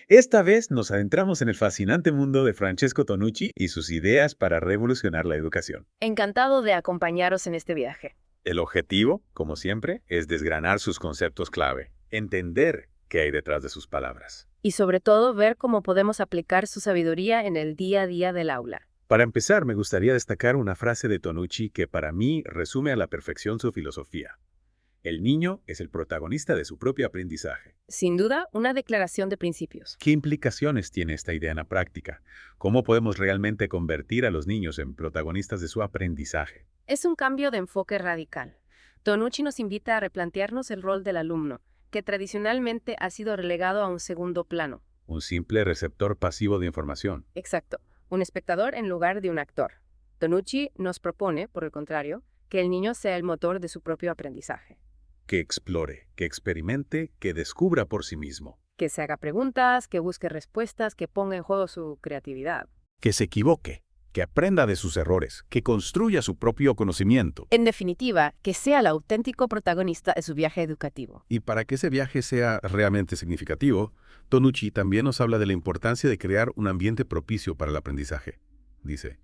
Esta vez nos adentramos en el fascinante mundo de Francesco Tonucci y sus ideas para revolucionar la educación. Encantado de acompañaros en este viaje. El objetivo, como siempre, es desgranar sus conceptos clave, entender qué hay detrás de sus palabras. Y sobre todo ver cómo podemos aplicar su sabiduría en el día a día del aula. Para empezar, me gustaría destacar una frase de Tonucci que para mí resume a la perfección su filosofía. El niño es el protagonista de su propio aprendizaje. Sin duda, una declaración de principios. ¿Qué implicaciones tiene esta idea en la práctica? ¿Cómo podemos realmente convertir a los niños en protagonistas de su aprendizaje? Es un cambio de enfoque radical. Tonucci nos invita a replantearnos el rol del alumno, que tradicionalmente ha sido relegado a un segundo plano. Un simple receptor pasivo de información. Exacto, un espectador en lugar de un actor. Tonucci nos propone, por el contrario, que el niño sea el motor de su propio aprendizaje. Que explore, que experimente, que descubra por sí mismo. Que se haga preguntas, que busque respuestas, que ponga en juego su creatividad. Que se equivoque, que aprenda de sus errores, que construya su propio conocimiento. En definitiva, que sea el auténtico protagonista de su viaje educativo. Y para que ese viaje sea realmente significativo, Tonucci también nos habla de la importancia de crear un ambiente propicio para el aprendizaje. Dice,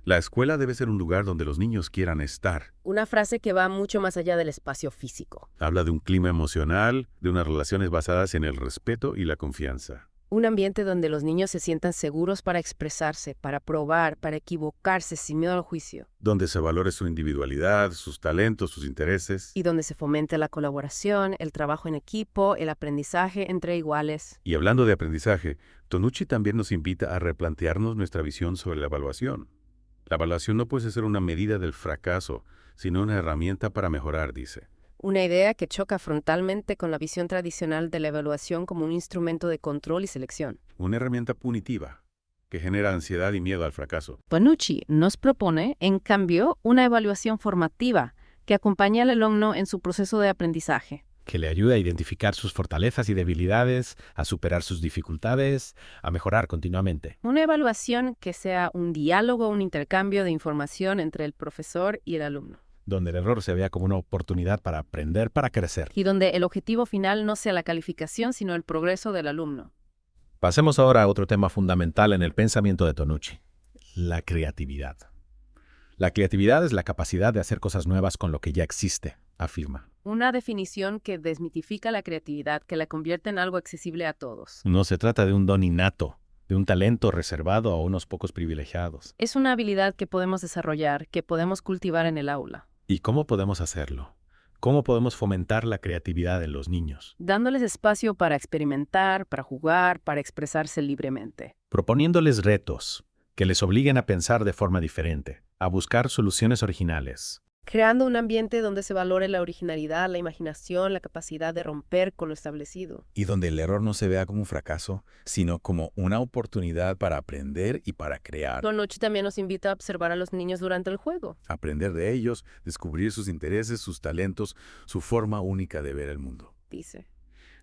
la escuela debe ser un lugar donde los niños quieran estar. Una frase que va mucho más allá del espacio físico. Habla de un clima emocional, de unas relaciones basadas en el respeto y la confianza. Un ambiente donde los niños se sientan seguros para expresarse, para probar, para equivocarse sin miedo al juicio. Donde se valore su individualidad, sus talentos, sus intereses. Y donde se fomente la colaboración, el trabajo en equipo, el aprendizaje entre iguales. Y hablando de aprendizaje, Tonucci también nos invita a replantearnos nuestra visión sobre la evaluación. La evaluación no puede ser una medida del fracaso, sino una herramienta para mejorar, dice. Una idea que choca frontalmente con la visión tradicional de la evaluación como un instrumento de control y selección. Una herramienta punitiva, que genera ansiedad y miedo al fracaso. Tonucci nos propone, en cambio, una evaluación formativa que acompaña al alumno en su proceso de aprendizaje. Que le ayude a identificar sus fortalezas y debilidades, a superar sus dificultades, a mejorar continuamente. Una evaluación que sea un diálogo, un intercambio de información entre el profesor y el alumno. Donde el error se vea como una oportunidad para aprender, para crecer. Y donde el objetivo final no sea la calificación, sino el progreso del alumno. Pasemos ahora a otro tema fundamental en el pensamiento de Tonucci, la creatividad. La creatividad es la capacidad de hacer cosas nuevas con lo que ya existe, afirma. Una definición que desmitifica la creatividad, que la convierte en algo accesible a todos. No se trata de un don innato, de un talento reservado a unos pocos privilegiados. Es una habilidad que podemos desarrollar, que podemos cultivar en el aula. ¿Y cómo podemos hacerlo? ¿Cómo podemos fomentar la creatividad en los niños? Dándoles espacio para experimentar, para jugar, para expresarse libremente. Proponiéndoles retos que les obliguen a pensar de forma diferente, a buscar soluciones originales. Creando un ambiente donde se valore la originalidad, la imaginación, la capacidad de romper con lo establecido. Y donde el error no se vea como un fracaso, sino como una oportunidad para aprender y para crear. Tonucci también nos invita a observar a los niños durante el juego. Aprender de ellos, descubrir sus intereses, sus talentos, su forma única de ver el mundo. Dice.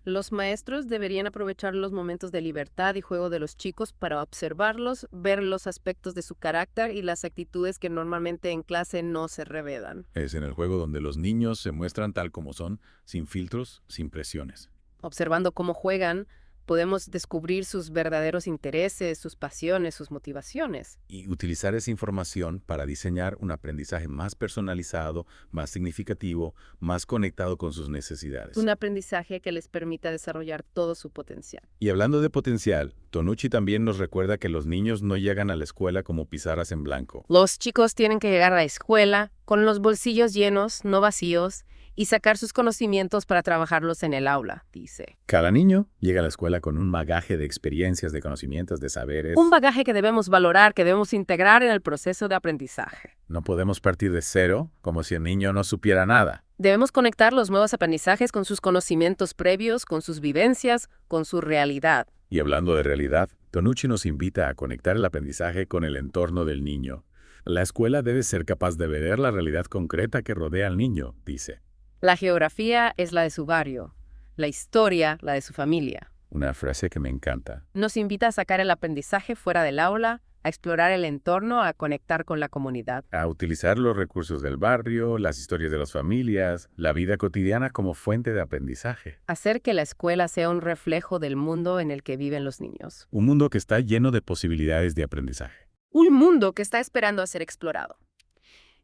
Los maestros deberían aprovechar los momentos de libertad y juego de los chicos para observarlos, ver los aspectos de su carácter y las actitudes que normalmente en clase no se revelan. Es en el juego donde los niños se muestran tal como son, sin filtros, sin presiones. Observando cómo juegan, podemos descubrir sus verdaderos intereses, sus pasiones, sus motivaciones. Y utilizar esa información para diseñar un aprendizaje más personalizado, más significativo, más conectado con sus necesidades. Un aprendizaje que les permita desarrollar todo su potencial. Y hablando de potencial, Tonucci también nos recuerda que los niños no llegan a la escuela como pizarras en blanco. Los chicos tienen que llegar a la escuela con los bolsillos llenos, no vacíos, y sacar sus conocimientos para trabajarlos en el aula, dice. Cada niño llega a la escuela con un bagaje de experiencias, de conocimientos, de saberes. Un bagaje que debemos valorar, que debemos integrar en el proceso de aprendizaje. No podemos partir de cero como si el niño no supiera nada. Debemos conectar los nuevos aprendizajes con sus conocimientos previos, con sus vivencias, con su realidad. Y hablando de realidad, Tonucci nos invita a conectar el aprendizaje con el entorno del niño. La escuela debe ser capaz de ver la realidad concreta que rodea al niño, dice. La geografía es la de su barrio, la historia la de su familia. Una frase que me encanta. Nos invita a sacar el aprendizaje fuera del aula, a a explorar el entorno, a conectar con la comunidad. A utilizar los recursos del barrio, las historias de las familias, la vida cotidiana como fuente de aprendizaje. Hacer que la escuela sea un reflejo del mundo en el que viven los niños. Un mundo que está lleno de posibilidades de aprendizaje. Un mundo que está esperando a ser explorado.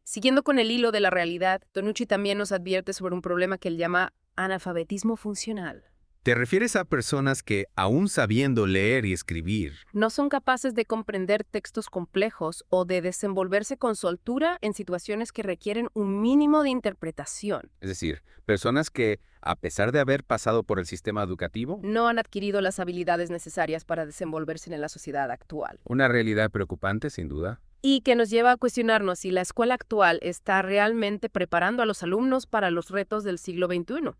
Siguiendo con el hilo de la realidad, Tonucci también nos advierte sobre un problema que él llama analfabetismo funcional. ¿Te refieres a personas que, aún sabiendo leer y escribir, No son capaces de comprender textos complejos o de desenvolverse con soltura en situaciones que requieren un mínimo de interpretación? es decir, personas que, a pesar de haber pasado por el sistema educativo, No han adquirido las habilidades necesarias para desenvolverse en la sociedad actual. una realidad preocupante, sin duda? Y que nos lleva a cuestionarnos si la escuela actual está realmente preparando a los alumnos para los retos del siglo XXI.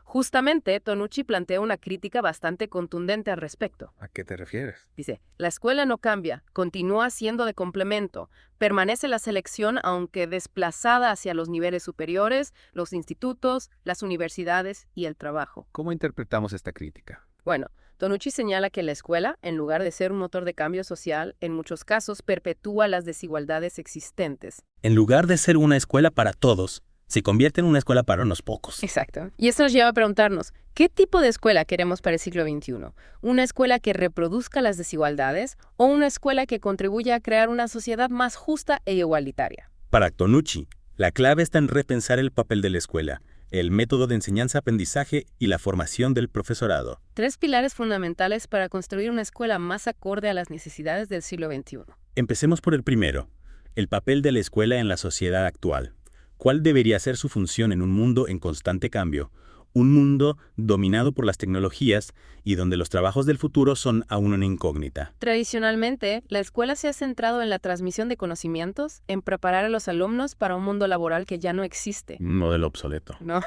Justamente, Tonucci plantea una crítica bastante contundente al respecto. ¿A qué te refieres? Dice, la escuela no cambia, continúa siendo de complemento, permanece la selección aunque desplazada hacia los niveles superiores, los institutos, las universidades y el trabajo. ¿Cómo interpretamos esta crítica? Bueno, Tonucci señala que la escuela, en lugar de ser un motor de cambio social, en muchos casos perpetúa las desigualdades existentes. En lugar de ser una escuela para todos, se convierte en una escuela para unos pocos. Exacto. Y esto nos lleva a preguntarnos, ¿qué tipo de escuela queremos para el siglo XXI? ¿Una escuela que reproduzca las desigualdades o una escuela que contribuya a crear una sociedad más justa e igualitaria? Para Tonucci, la clave está en repensar el papel de la escuela, el método de enseñanza-aprendizaje y la formación del profesorado. 3 pilares fundamentales para construir una escuela más acorde a las necesidades del siglo XXI. Empecemos por el primero, el papel de la escuela en la sociedad actual. ¿Cuál debería ser su función en un mundo en constante cambio? Un mundo dominado por las tecnologías y donde los trabajos del futuro son aún una incógnita. Tradicionalmente, la escuela se ha centrado en la transmisión de conocimientos, en preparar a los alumnos para un mundo laboral que ya no existe. Un modelo obsoleto. ¿No?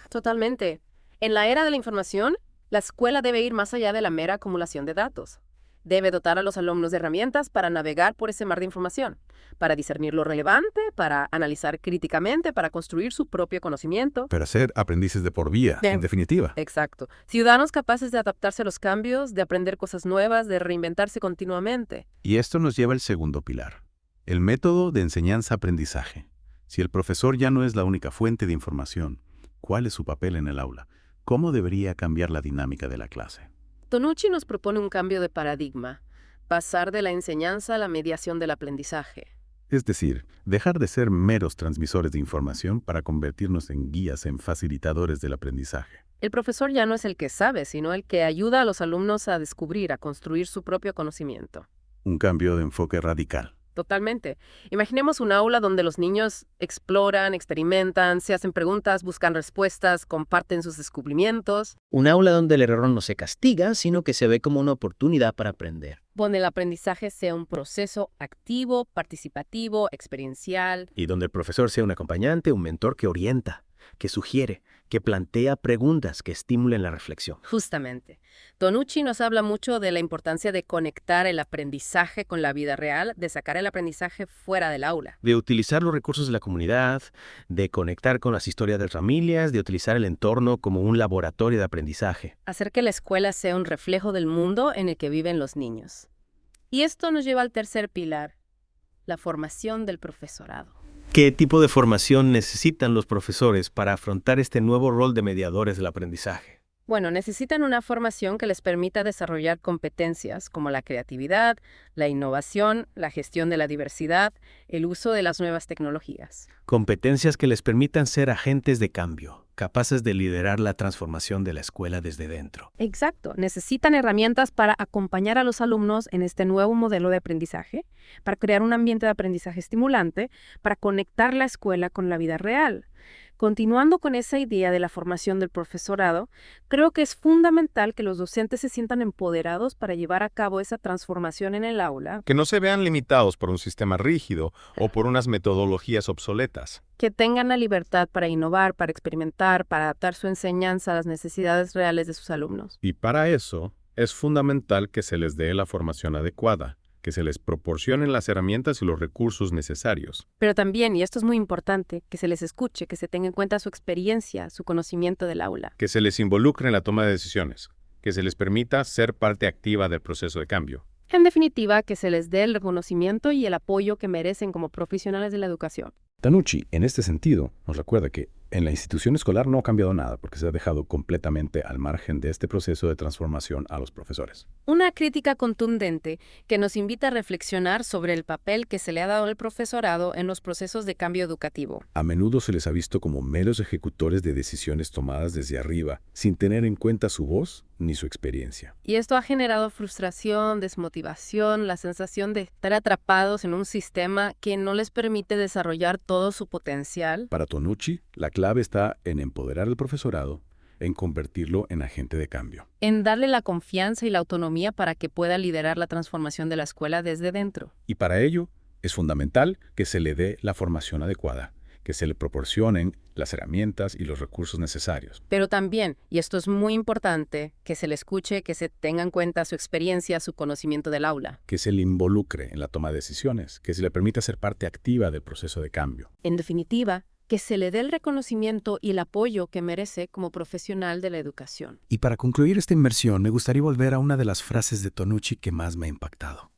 Totalmente. En la era de la información, la escuela debe ir más allá de la mera acumulación de datos. Debe dotar a los alumnos de herramientas para navegar por ese mar de información, para discernir lo relevante, para analizar críticamente, para construir su propio conocimiento. Pero ser aprendices de por vida, en definitiva. Exacto. Ciudadanos capaces de adaptarse a los cambios, de aprender cosas nuevas, de reinventarse continuamente. Y esto nos lleva al segundo pilar, el método de enseñanza-aprendizaje. Si el profesor ya no es la única fuente de información, ¿cuál es su papel en el aula? ¿Cómo debería cambiar la dinámica de la clase? Tonucci nos propone un cambio de paradigma, pasar de la enseñanza a la mediación del aprendizaje. Es decir, dejar de ser meros transmisores de información para convertirnos en guías, en facilitadores del aprendizaje. El profesor ya no es el que sabe, sino el que ayuda a los alumnos a descubrir, a construir su propio conocimiento. Un cambio de enfoque radical. Totalmente. Imaginemos un aula donde los niños exploran, experimentan, se hacen preguntas, buscan respuestas, comparten sus descubrimientos. Un aula donde el error no se castiga, sino que se ve como una oportunidad para aprender. Donde el aprendizaje sea un proceso activo, participativo, experiencial. Y donde el profesor sea un acompañante, un mentor que orienta, que sugiere, que plantea preguntas que estimulen la reflexión. Justamente. Tonucci nos habla mucho de la importancia de conectar el aprendizaje con la vida real, de sacar el aprendizaje fuera del aula. De utilizar los recursos de la comunidad, de conectar con las historias de las familias, de utilizar el entorno como un laboratorio de aprendizaje. Hacer que la escuela sea un reflejo del mundo en el que viven los niños. Y esto nos lleva al tercer pilar, la formación del profesorado. ¿Qué tipo de formación necesitan los profesores para afrontar este nuevo rol de mediadores del aprendizaje? Bueno, necesitan una formación que les permita desarrollar competencias como la creatividad, la innovación, la gestión de la diversidad, el uso de las nuevas tecnologías. Competencias que les permitan ser agentes de cambio, capaces de liderar la transformación de la escuela desde dentro. Exacto. Necesitan herramientas para acompañar a los alumnos en este nuevo modelo de aprendizaje, para crear un ambiente de aprendizaje estimulante, para conectar la escuela con la vida real. Continuando con esa idea de la formación del profesorado, creo que es fundamental que los docentes se sientan empoderados para llevar a cabo esa transformación en el aula. Que no se vean limitados por un sistema rígido o por unas metodologías obsoletas. Que tengan la libertad para innovar, para experimentar, para adaptar su enseñanza a las necesidades reales de sus alumnos. Y para eso es fundamental que se les dé la formación adecuada, que se les proporcionen las herramientas y los recursos necesarios. Pero también, y esto es muy importante, que se les escuche, que se tenga en cuenta su experiencia, su conocimiento del aula. Que se les involucre en la toma de decisiones, que se les permita ser parte activa del proceso de cambio. En definitiva, que se les dé el reconocimiento y el apoyo que merecen como profesionales de la educación. Tanucci, en este sentido, nos recuerda que en la institución escolar no ha cambiado nada porque se ha dejado completamente al margen de este proceso de transformación a los profesores. Una crítica contundente que nos invita a reflexionar sobre el papel que se le ha dado al profesorado en los procesos de cambio educativo. A menudo se les ha visto como meros ejecutores de decisiones tomadas desde arriba, sin tener en cuenta su voz ni su experiencia. Y esto ha generado frustración, desmotivación, la sensación de estar atrapados en un sistema que no les permite desarrollar todo su potencial. Para Tanucci, la clave está en empoderar al profesorado, en convertirlo en agente de cambio. En darle la confianza y la autonomía para que pueda liderar la transformación de la escuela desde dentro. Y para ello, es fundamental que se le dé la formación adecuada, que se le proporcionen las herramientas y los recursos necesarios. Pero también, y esto es muy importante, que se le escuche, que se tenga en cuenta su experiencia, su conocimiento del aula. Que se le involucre en la toma de decisiones, que se le permita ser parte activa del proceso de cambio. En definitiva, que se le dé el reconocimiento y el apoyo que merece como profesional de la educación. Y para concluir esta inmersión, me gustaría volver a una de las frases de Tanucci que más me ha impactado.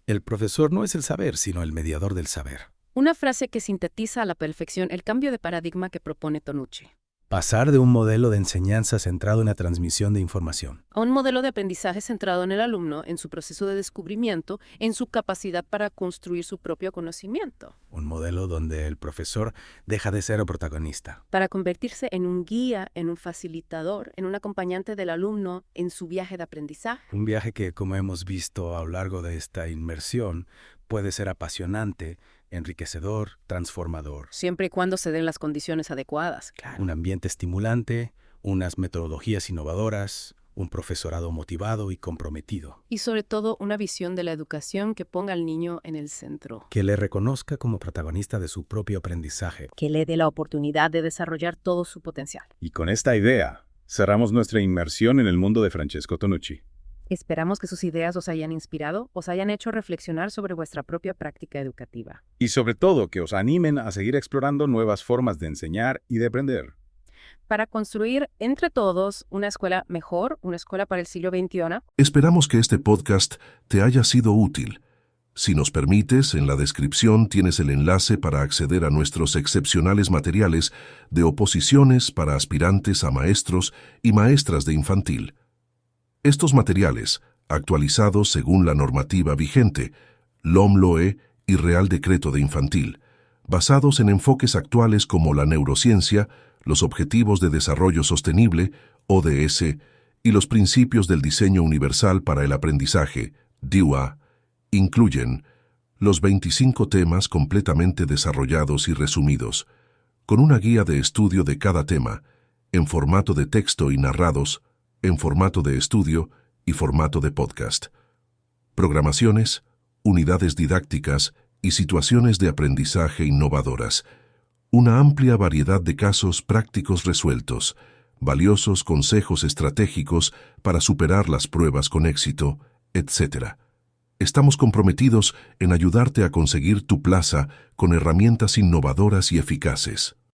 El profesor no es el saber, sino el mediador del saber. Una frase que sintetiza a la perfección el cambio de paradigma que propone Tanucci. Pasar de un modelo de enseñanza centrado en la transmisión de información A un modelo de aprendizaje centrado en el alumno, en su proceso de descubrimiento, en su capacidad para construir su propio conocimiento. un modelo donde el profesor deja de ser el protagonista. Para convertirse en un guía, en un facilitador, en un acompañante del alumno en su viaje de aprendizaje. Un viaje que, como hemos visto a lo largo de esta inmersión, puede ser apasionante, enriquecedor, transformador. Siempre y cuando se den las condiciones adecuadas, claro. Un ambiente estimulante, unas metodologías innovadoras, un profesorado motivado y comprometido. Y sobre todo una visión de la educación que ponga al niño en el centro. Que le reconozca como protagonista de su propio aprendizaje. Que le dé la oportunidad de desarrollar todo su potencial. Y con esta idea, cerramos nuestra inmersión en el mundo de Francesco Tanucci. Esperamos que sus ideas os hayan inspirado, os hayan hecho reflexionar sobre vuestra propia práctica educativa. Y sobre todo, que os animen a seguir explorando nuevas formas de enseñar y de aprender. Para construir entre todos una escuela mejor, una escuela para el siglo XXI. Esperamos que este podcast te haya sido útil. Si nos permites, en la descripción tienes el enlace para acceder a nuestros excepcionales materiales de oposiciones para aspirantes a maestros y maestras de infantil. Estos materiales, actualizados según la normativa vigente, LOM/LOE y Real Decreto de Infantil, basados en enfoques actuales como la neurociencia, los Objetivos de Desarrollo Sostenible, ODS, y los Principios del Diseño Universal para el Aprendizaje, DIUA, incluyen los 25 temas completamente desarrollados y resumidos, con una guía de estudio de cada tema, en formato de texto y narrados, en formato de estudio y formato de podcast. Programaciones, unidades didácticas y situaciones de aprendizaje innovadoras. Una amplia variedad de casos prácticos resueltos, valiosos consejos estratégicos para superar las pruebas con éxito, etc. Estamos comprometidos en ayudarte a conseguir tu plaza con herramientas innovadoras y eficaces.